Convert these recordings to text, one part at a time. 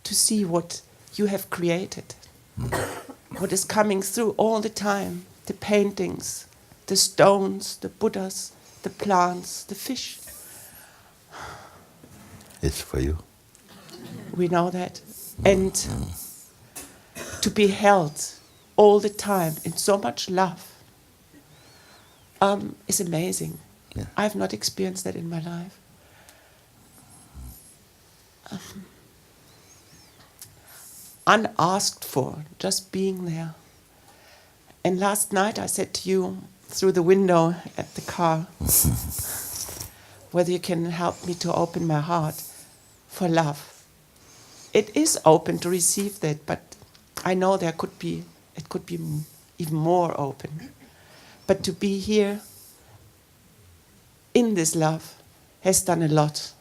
To see what you have created, what is coming through all the time, the paintings, the stones, the Buddhas, the plants, the fish. It's for you. We know that. And to be held all the time in so much love is amazing. Yeah. I've not experienced that in my life. Unasked for, just being there. And last night I said to you through the window at the car whether you can help me to open my heart for love. It is open to receive that, but I know it could be even more open. But to be here in this love has done a lot.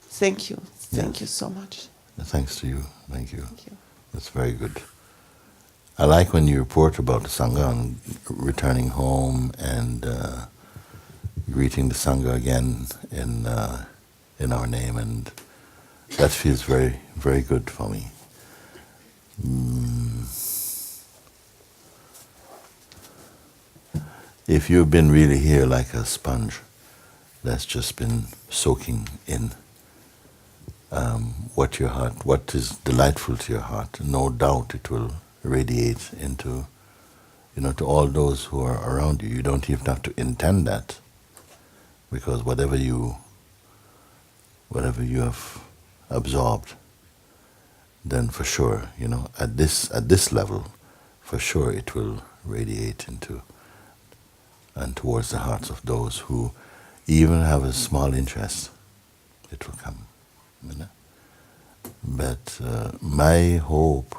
Thank you. Thank you so much. Thanks to you. Thank you. Thank you. That's very good. I like when you report about the Sangha and returning home and greeting the Sangha again in our name, and that feels very, very good for me. If you've been really here like a sponge that's just been soaking in what is delightful to your heart, no doubt it will radiate into, to all those who are around you. You don't even have to intend that, because whatever you have absorbed, then for sure, at this level, for sure it will radiate into and towards the hearts of those who even have a small interest. It will come. But my hope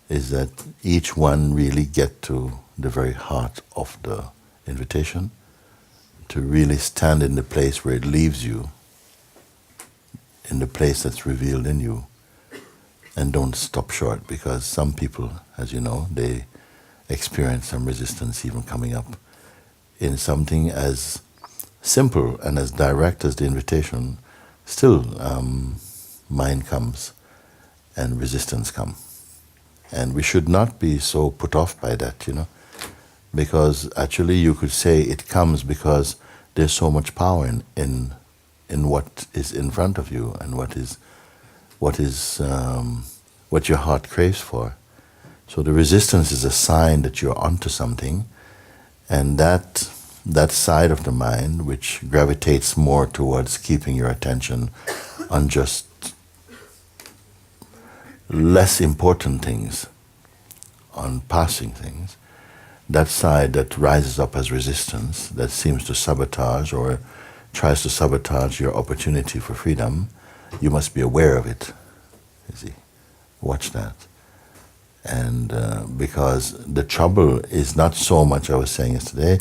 is that each one really get to the very heart of the invitation, to really stand in the place where it leaves you, in the place that's revealed in you, and don't stop short, because some people, as you know, they experience some resistance even coming up in something as simple and as direct as the invitation. Still, mind comes and resistance comes. And we should not be so put off by that, because actually you could say it comes because there's so much power in what is in front of you and what your heart craves for. So the resistance is a sign that you're onto something, and that side of the mind which gravitates more towards keeping your attention on just less important things, on passing things, that side that rises up as resistance, that seems to sabotage or tries to sabotage your opportunity for freedom, you must be aware of it. You see, watch that. And because the trouble is not so much, I was saying yesterday,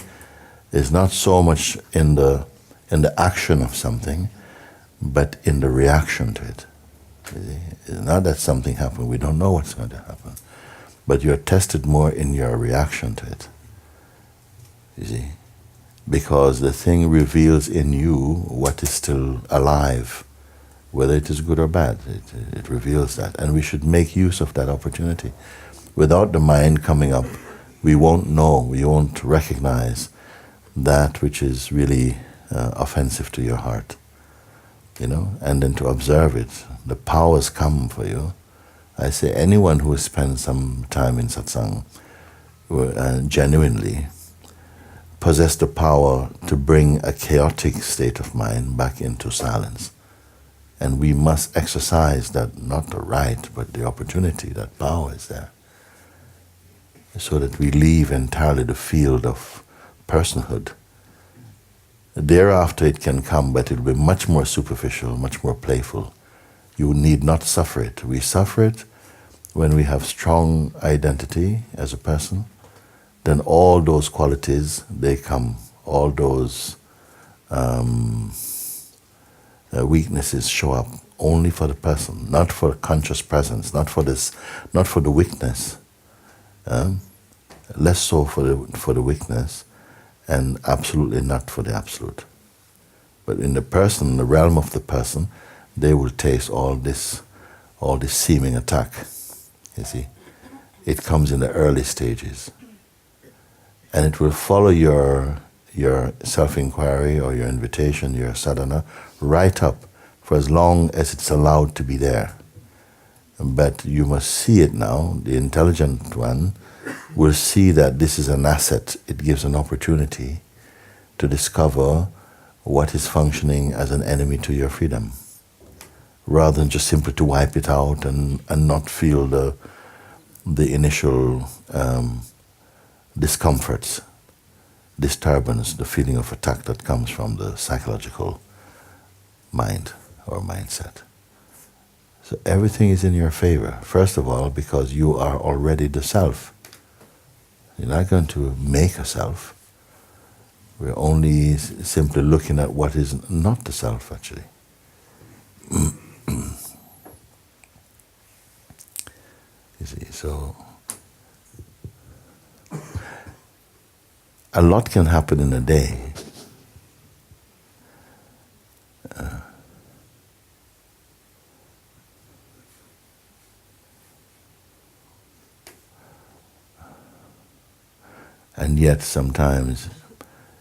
is not so much in the action of something, but in the reaction to it. It's not that something happened, we don't know what's going to happen, but you're tested more in your reaction to it. You see, because the thing reveals in you what is still alive, whether it is good or bad. It reveals that, and we should make use of that opportunity. Without the mind coming up, we won't know, we won't recognize that which is really offensive to your heart, and then to observe it. The powers come for you. I say anyone who spends some time in satsang genuinely possess the power to bring a chaotic state of mind back into silence. And we must exercise that, not the right, but the opportunity, that power is there, so that we leave entirely the field of personhood. Thereafter it can come, but it will be much more superficial, much more playful. You need not suffer it. We suffer it when we have strong identity as a person. Then all those qualities, they come. All those weaknesses show up only for the person, not for conscious presence, not for the weakness. Less so for the weakness, and absolutely not for the absolute. But in the person, the realm of the person, they will taste all this seeming attack. You see, it comes in the early stages, and it will follow your self-inquiry or your invitation, your sadhana, right up for as long as it's allowed to be there. But you must see it now. The intelligent one will see that this is an asset. It gives an opportunity to discover what is functioning as an enemy to your freedom, rather than just simply to wipe it out and not feel the initial discomforts, disturbance, the feeling of attack that comes from the psychological mind or mindset. So everything is in your favor. First of all, because you are already the self. You're not going to make a self. We're only simply looking at what is not the self, actually. You see, so a lot can happen in a day. And yet sometimes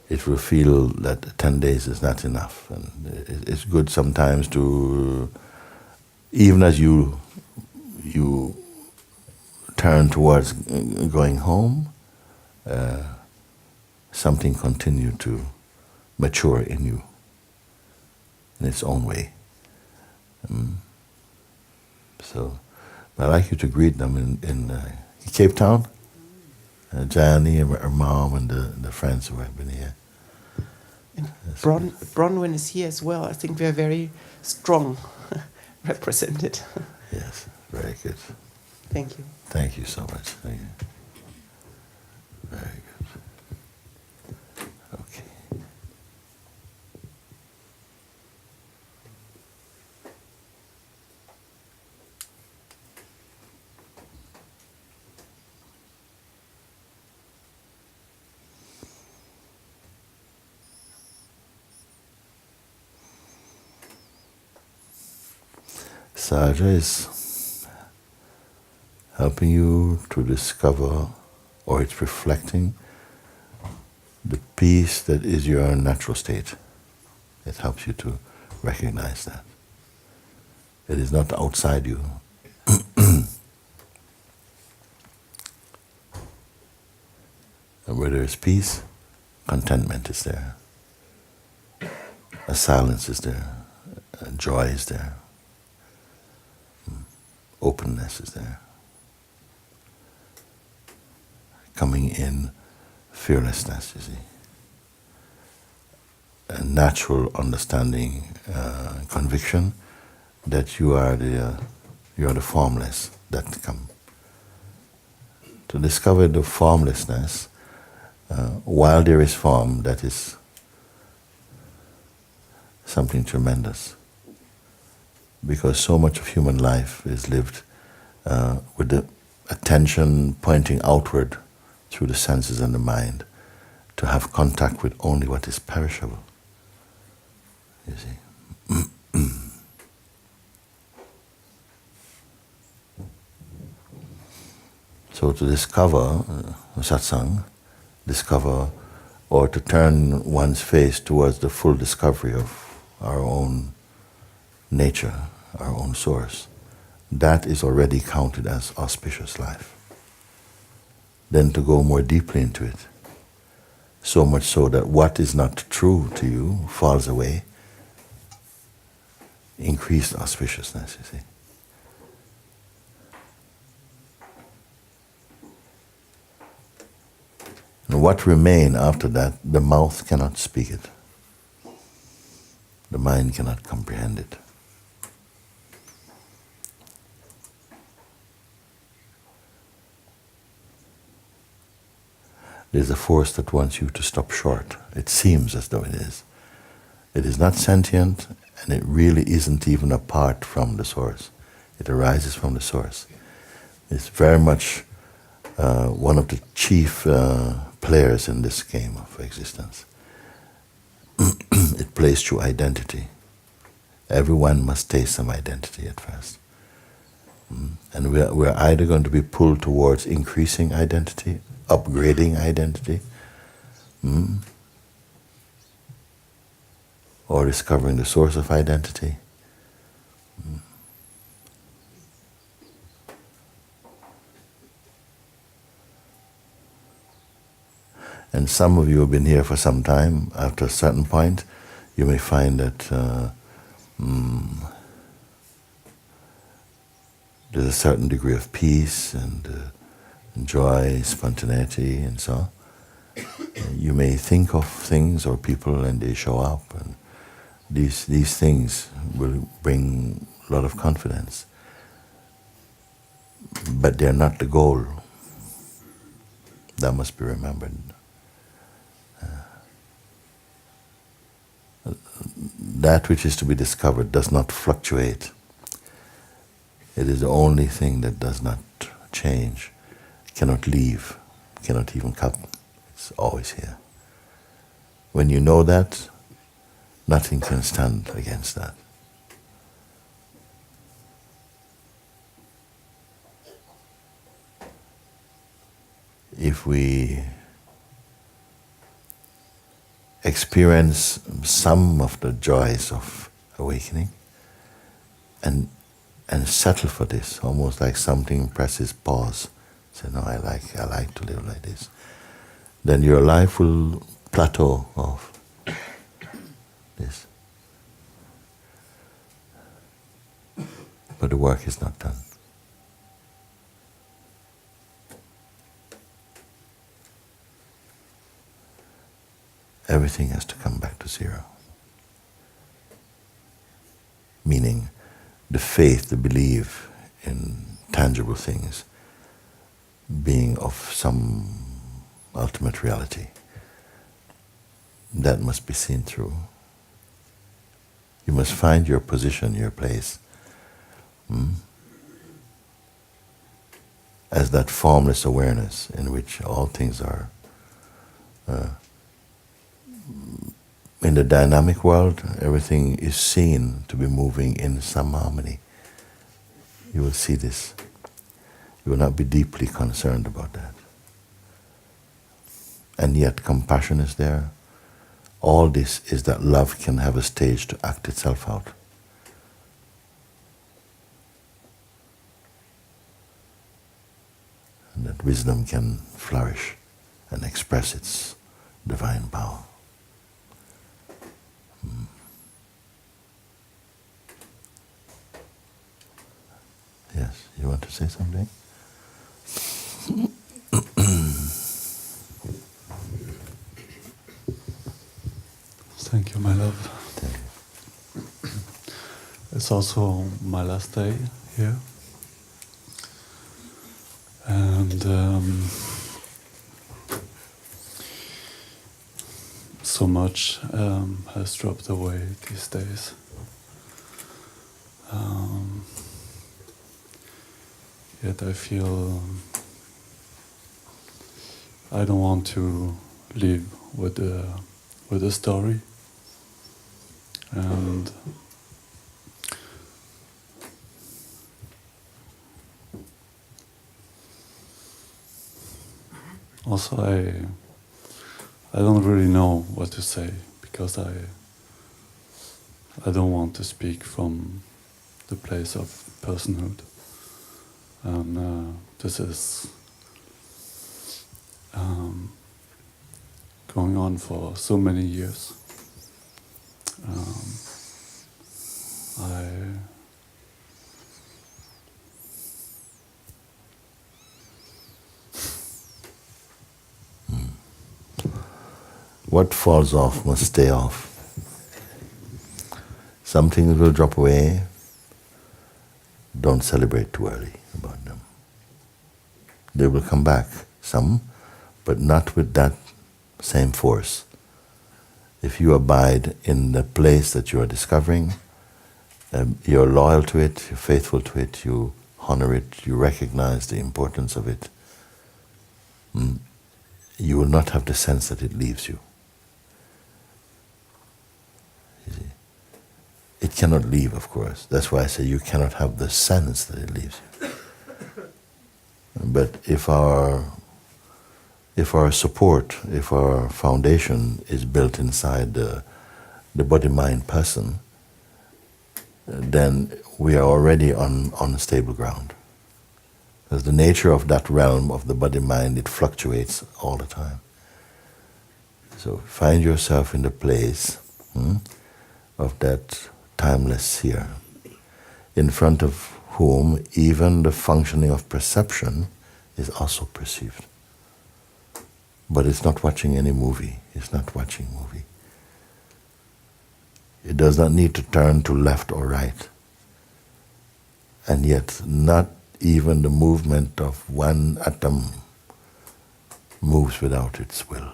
it will feel that 10 days is not enough. And it's good sometimes to, even as you turn towards going home, something continue to mature in you in its own way. So I'd like you to greet them in Cape Town. Jani, her mom, and the friends who have been here. And Bronwyn is here as well. I think we are very strong represented. Yes, very good. Thank you. Thank you so much. Thank you. Very good. Okay. Sahaja is helping you to discover, or it's reflecting the peace that is your natural state. It helps you to recognize that. It is not outside you. And where there is peace, contentment is there. A silence is there. A joy is there. Openness is there. Coming in, fearlessness, you see. A natural understanding, conviction that you are the formless that come. To discover the formlessness, while there is form, that is something tremendous. Because so much of human life is lived with the attention pointing outward through the senses and the mind to have contact with only what is perishable. You see. So to discover satsang, discover, or to turn one's face towards the full discovery of our own nature, our own source, that is already counted as auspicious life. Then to go more deeply into it, so much so that what is not true to you falls away, increased auspiciousness, you see. And what remains after that, the mouth cannot speak it. The mind cannot comprehend it. There's a force that wants you to stop short. It seems as though it is. It is not sentient, and it really isn't even apart from the source. It arises from the source. It's very much one of the chief players in this game of existence. It plays through identity. Everyone must taste some identity at first. And we're either going to be pulled towards increasing identity, upgrading identity, or discovering the source of identity. And some of you have been here for some time. After a certain point, you may find that there's a certain degree of peace and joy, spontaneity, and so on. You may think of things or people and they show up, and these things will bring a lot of confidence. But they're not the goal. That must be remembered. That which is to be discovered does not fluctuate. It is the only thing that does not change, cannot leave, cannot even come. It's always here. When you know that, nothing can stand against that. If we experience some of the joys of awakening and settle for this, almost like something presses pause. Say, no, I like to live like this. Then your life will plateau off this. But the work is not done. Everything has to come back to zero. Meaning the faith, the belief in tangible things being of some ultimate reality. That must be seen through. You must find your position, your place, as that formless awareness in which all things are. In the dynamic world, everything is seen to be moving in some harmony. You will see this. You will not be deeply concerned about that. And yet compassion is there. All this is that love can have a stage to act itself out. And that wisdom can flourish and express its divine power. Yes, you want to say something? Thank you, my love. Thank you. It's also my last day here. And so much has dropped away these days. Yet I feel I don't want to live with a story, and also I don't really know what to say, because I don't want to speak from the place of personhood. And this is going on for so many years. What falls off must stay off. Some things will drop away. Don't celebrate too early about them. They will come back, some, but not with that same force. If you abide in the place that you are discovering, you're loyal to it, you're faithful to it, you honor it, you recognize the importance of it, you will not have the sense that it leaves you. You see? it cannot leave, of course. That's why I say you cannot have the sense that it leaves you. But if our support, if our foundation is built inside the body-mind person, then we are already on stable ground. Because the nature of that realm of the body-mind, it fluctuates all the time. So find yourself in the place of that timeless sphere, in front of whom even the functioning of perception is also perceived. But it's not watching any movie. It's not watching movie. It does not need to turn to left or right. And yet not even the movement of one atom moves without its will.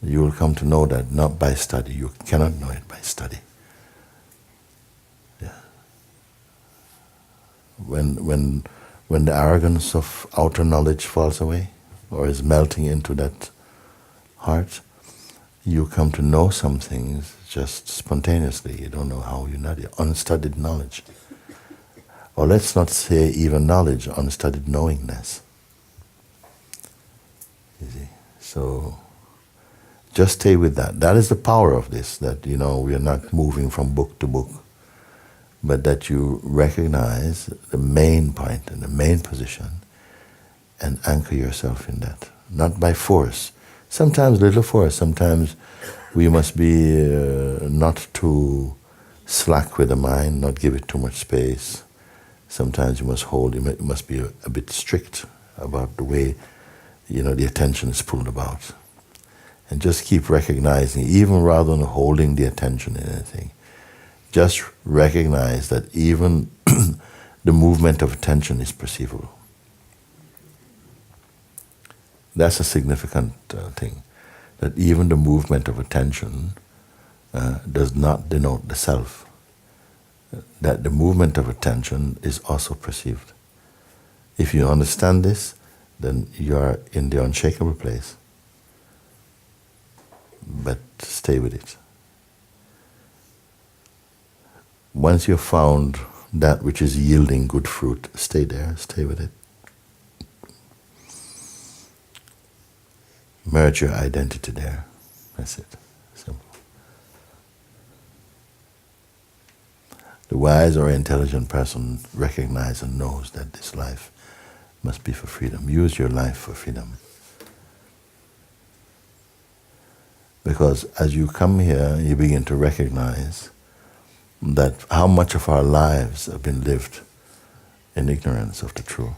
You will come to know that not by study. You cannot know it by study. Yeah. When the arrogance of outer knowledge falls away, or is melting into that heart, you come to know some things just spontaneously. You don't know how you know it. Unstudied knowledge. Or let's not say even knowledge, unstudied knowingness. You see? So just stay with that. That is the power of this, that we are not moving from book to book, but that you recognize the main point and the main position and anchor yourself in that. Not by force. Sometimes little force. Sometimes we must be not too slack with the mind, not give it too much space. Sometimes you must hold, you must be a bit strict about the way the attention is pulled about. And just keep recognizing, even rather than holding the attention in anything, just recognize that even the movement of attention is perceivable. That's a significant thing, that even the movement of attention does not denote the self. That the movement of attention is also perceived. If you understand this, then you are in the unshakable place. But stay with it. Once you've found that which is yielding good fruit, stay there, stay with it. Merge your identity there. That's it. Simple. The wise or intelligent person recognizes and knows that this life must be for freedom. Use your life for freedom. Because as you come here, you begin to recognize that how much of our lives have been lived in ignorance of the truth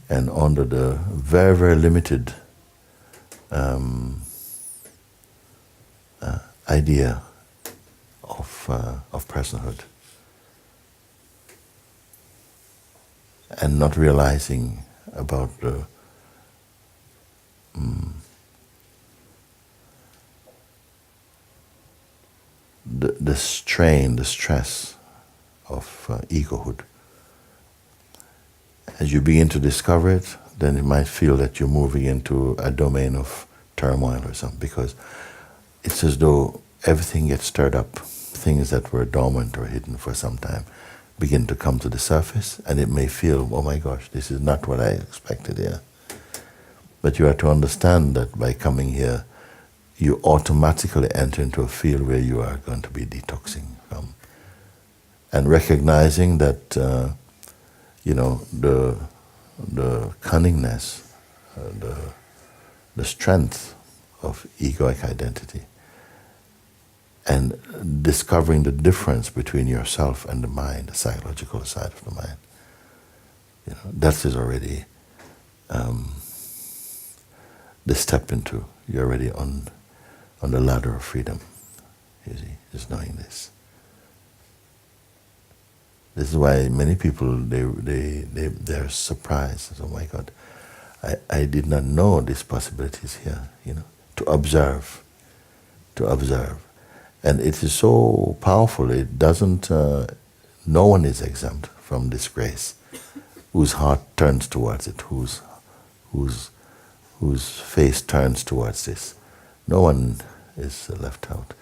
and under the very, very limited idea of personhood, and not realizing about the strain, the stress of egohood. As you begin to discover it, then you might feel that you're moving into a domain of turmoil or something, because it's as though everything gets stirred up. Things that were dormant or hidden for some time begin to come to the surface, and it may feel, oh my gosh, this is not what I expected here. But you have to understand that by coming here, you automatically enter into a field where you are going to be detoxing from. And recognizing that, the cunningness, the strength of egoic identity, and discovering the difference between yourself and the mind, the psychological side of the mind. That is already the step into, you're already on the ladder of freedom. You see, just knowing this. This is why many people, they're surprised. Oh my God, I did not know these possibilities here, to observe. And it is so powerful, it doesn't, no one is exempt from this grace, whose heart turns towards it, whose face turns towards this. No one is left out.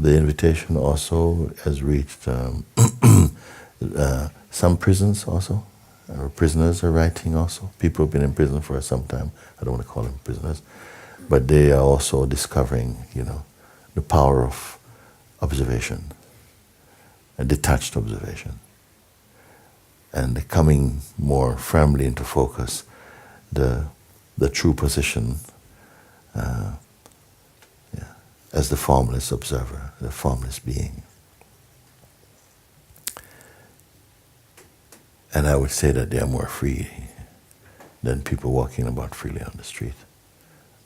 the invitation also has reached some prisons also. Prisoners are writing also. People have been in prison for some time. I don't want to call them prisoners. But they are also discovering, the power of observation, a detached observation. And coming more firmly into focus, the true position as the formless observer, the formless being. And I would say that they are more free than people walking about freely on the street,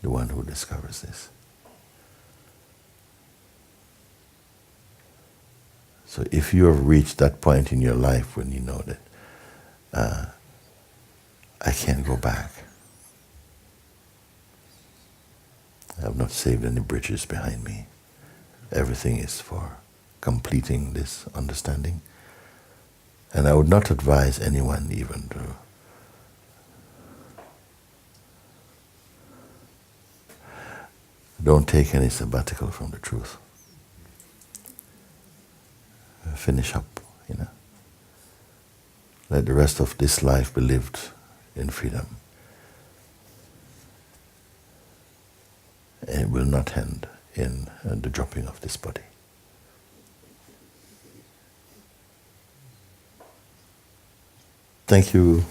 the one who discovers this. So if you have reached that point in your life when you know that I can't go back, I have not saved any bridges behind me, everything is for completing this understanding. And I would not advise anyone even to don't take any sabbatical from the truth. Finish up, Let the rest of this life be lived in freedom. And it will not end in the dropping of this body. Thank you